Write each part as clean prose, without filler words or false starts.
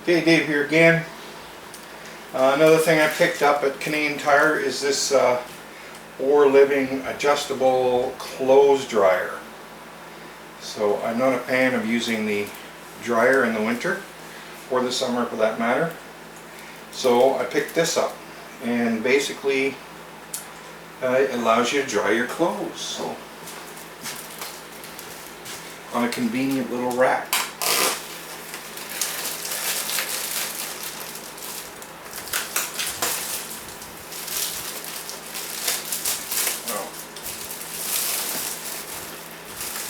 Okay, Dave here again. Another thing I picked up at Canadian Tire is this Or Living adjustable clothes dryer. So I'm not a fan of using the dryer in the winter, or the summer for that matter. So I picked this up, and basically it allows you to dry your clothes. So on a convenient little rack.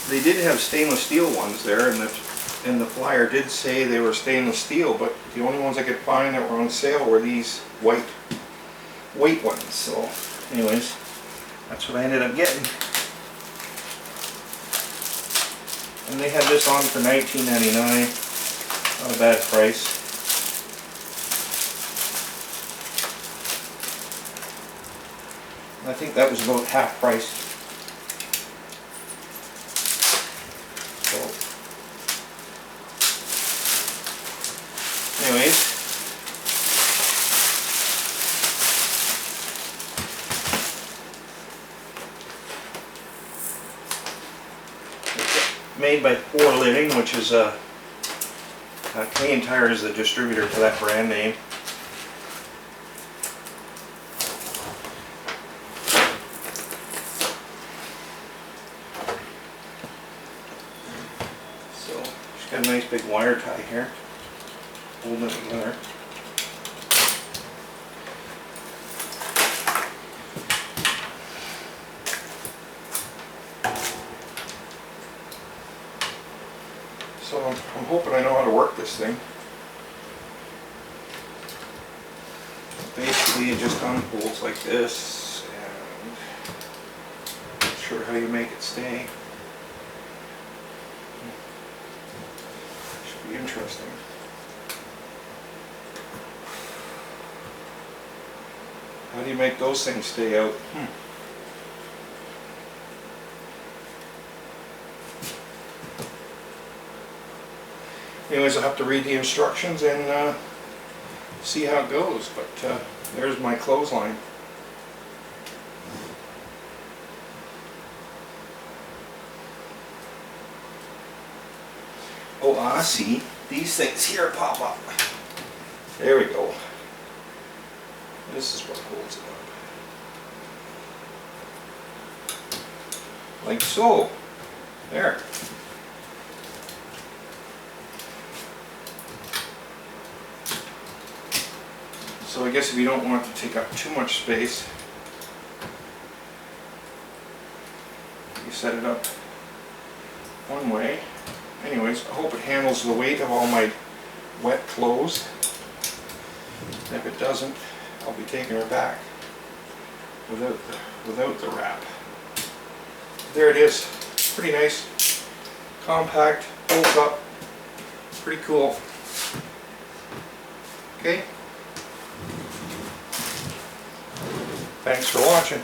They did have stainless steel ones there, and the flyer did say they were stainless steel, but the only ones I could find that were on sale were these white ones. So anyways, that's what I ended up getting. And they had this on for $19.99. Not a bad price. I think that was about half price. Anyways, it's made by Or Living, which is Canadian Tire is the distributor for that brand name. So she's got a nice big wire tie here, holding it together. So I'm hoping I know how to work this thing. Basically it just unfolds like this, and I'm not sure how you make it stay. Should be interesting. How do you make those things stay out? Anyways, I'll have to read the instructions and see how it goes, but there's my clothesline. Oh, I see. These things here pop up. There we go. This is what holds it up. Like so. There. So I guess if you don't want it to take up too much space, you set it up one way. Anyways, I hope it handles the weight of all my wet clothes. If it doesn't, I'll be taking her back without the wrap. There it is. Pretty nice, compact, holds up, pretty cool. Okay. Thanks for watching.